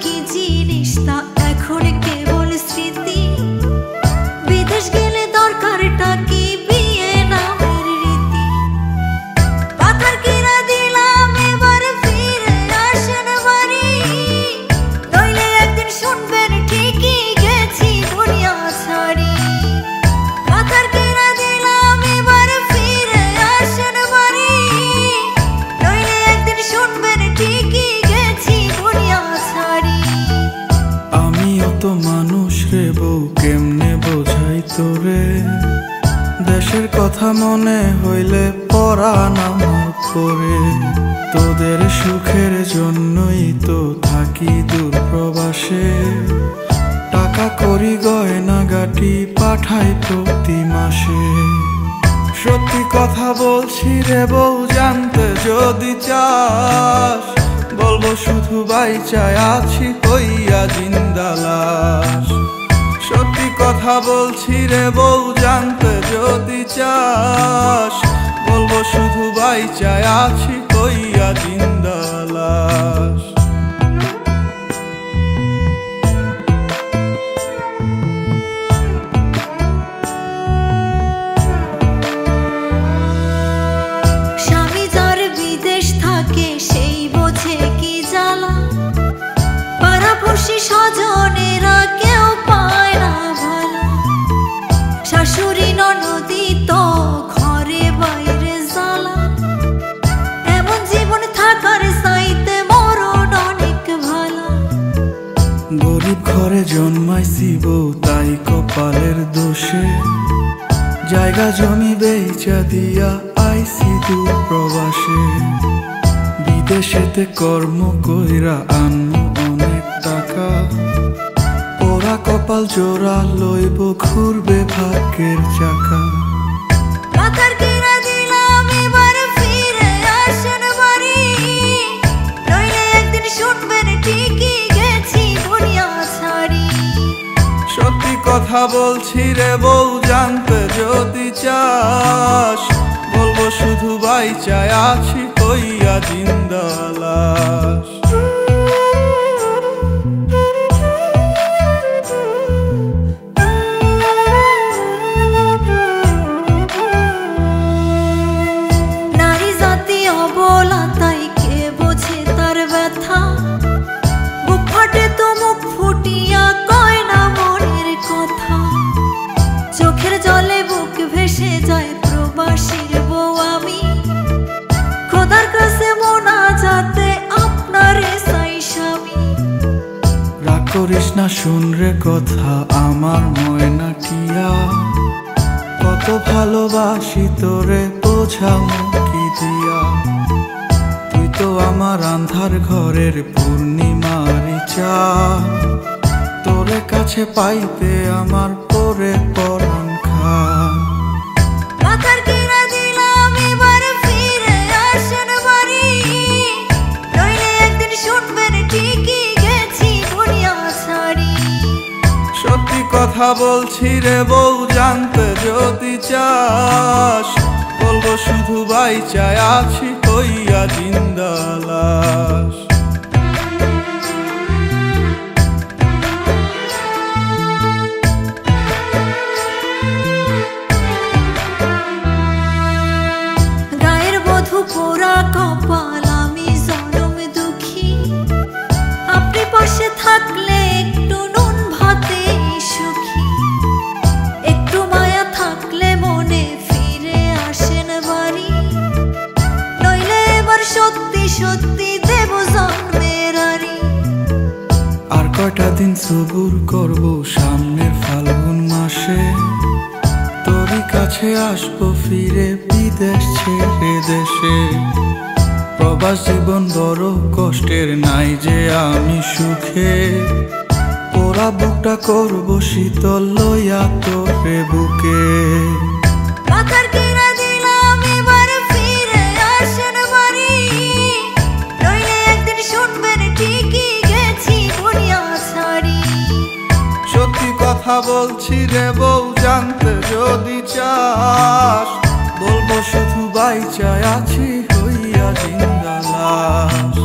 কি জিনিস তা এখন কেবল স্মৃতি। বিদেশ গেলে দরকারটা কি বিয়ে নামের রীতি। পাথর কিনা দিলাম এবার ফিরে আসেন বাড়ি, নইলে একদিন শুনবেন ঠিকই গেছি দুনিয়া ছাড়ি। পাথর কিনা দিলাম এবার ফিরে আসেন বাড়ি, নইলে একদিন শুনবেন ঠিকই গেছি দুনিয়া ছাড়ি। আমিও তো মানুষ রে বউ, কেমনে বোঝাই তোরে। দেশের কথা মনে হইলে পরাণ আমার পরে। তোদের সুখের জন্যই তো থাকি দূর প্রবাসে। টাকা করি গয়না গাটি পাঠাই প্রতি মাসে। সত্যি কথা বলছি রে বউ, জানতে যদি চাস, বলবো শুধু বাইচায় আছি হইয়া জিন্দা লাশ। সত্যি কথা বলছি রে বউ, জানতে যদি চাস, বলবো শুধু বাইচায় আছি হইয়া জিন্দা লাশ। স্বামী যার বিদেশ থাকে সেই বোঝে কি জ্বালা। পাড়াপড়শি স্বজনেরা কেউ পায় না ভালো। শাশুড়ি ননদি তো ঘরে বাইরে জ্বালা। এমন জীবন থাকার চাইতে মরণ অনেক ভালো। গরিব ঘরে জন্মাইছি বউ, তাই কপালের দোষে। জায়গা জমি বেচা দিয়া আইছি দূর প্রবাসে। বিদেশেতে কর্ম কইরা আনমু অনেক টাকা। ওরা কপাল জোড়া লইব, ঘুরবে ভাগ্যের চাকা। পাথর কিনা দিলাম এবার ফিরে আসেন বাড়ি, নইলে একদিন শুনবেন ঠিকই গেছি দুনিয়া ছাড়ি। সত্যি কথা বলছি রে বউ, জানতে যদি চাস, বলবো শুধু বাইচায় আছি হইয়া জিন্দা লাশ। নারী জাতি অবলা, তাই কে বোঝে তার ব্যথা। বুক ফাটে তো মুখ ফুটিয়া কয় না মনের কথা। চোখের জলে বুক ভেসে যায় প্রবাসীর বউ আমি। খোদার কাছে মোনাজাতে আপনারে চাই স্বামী। রাগ করিস না, শুন রে কথা আমার ময়না টিয়া। কত ভালোবাসি তোরে বোঝামু কি দিয়া। তুই তো আমার আন্ধার ঘরের পূর্ণিমারি চাঁদ। তোরে কাছে পাইতে আমার পরে পরাণ খান। পাথর কিনা দিলাম এবার ফিরে আসেন বাড়ি, নইলে একদিন শুনবেন ঠিকই গেছি দুনিয়া ছাড়ি। সত্যি কথা বলছি রে বউ, জানতে যদি চাস, বলবো শুধু বাইচায় আছি হইয়া জিন্দা লাশ। গায়ের বধূ পোড়া কপাল, আমি জনম দুঃখী। আপনি পাশে থাকলে একটু নুন ভাতে সুখী। একটু মায়া থাকলে মনে ফিরে আসেন বাড়ি, নইলে এবার সত্যি সত্যি দেব জন্মের আরি। আর কয়টা দিন সবুর করব, সামনের ফাল্গুন মাসে। তোরই কাছে আসবো ফিরে বিদেশ ছেড়ে দেশে। প্রবাস জীবন বড় কষ্টের, নাই যে আমি সুখে। পোড়া বুকটা করবো শীতল লইয়া তোরে বুকে। পাথর কিনা দিলাম এবার ফিরে আসেন বাড়ি, নইলে একদিন শুনবেন ঠিকই গেছি দুনিয়া ছাড়ি। সত্যি কথা বলছি রে বউ, জানতে যদি চাস, বলবো শুধু বাইচায় আছি হইয়া জিন্দা লাশ।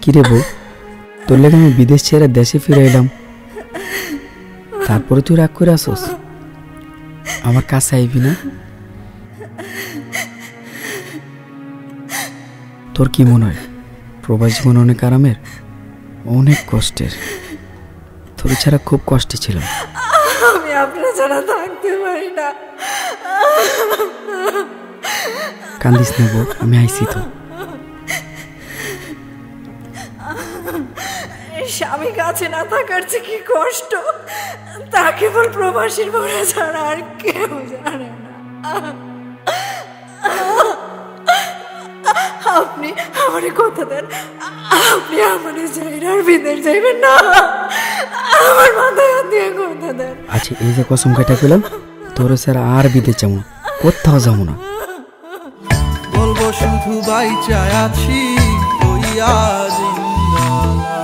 কিরে বউ, তোর লেগে আমি বিদেশ ছেড়ে দেশে ফিরে এলাম, তারপরে তুই রাগ করে আসস? আমার কাছে আইবি না? তোর কি মনে হয় প্রবাস জীবন অনেক আরামের, অনেক কষ্টের? তোর ছাড়া খুব কষ্টে ছিলাম। আমি আপনার ছাড়া থাকতে পারি না। কান্দিস না বউ, আমি আইছি তো। স্বামী কাছে না থাকার যে কি কষ্ট তা কেবল প্রবাসীর মনে ছাড়া আর কেউ জানে না। আপনি আমার কথা দেন, আপনি আমার জায়গার বিদেশ যাইবেন না। আমার মাথায় হাত দিয়ে কথা দেন। আচ্ছা, এই যে কসম কেটে পেলাম, তোর স্যার আর বিদেশ যাবো না, কোথাও যাবো না। বলবো শুধু বাইচায় আছি ওই আজ ইন্দ্রালা।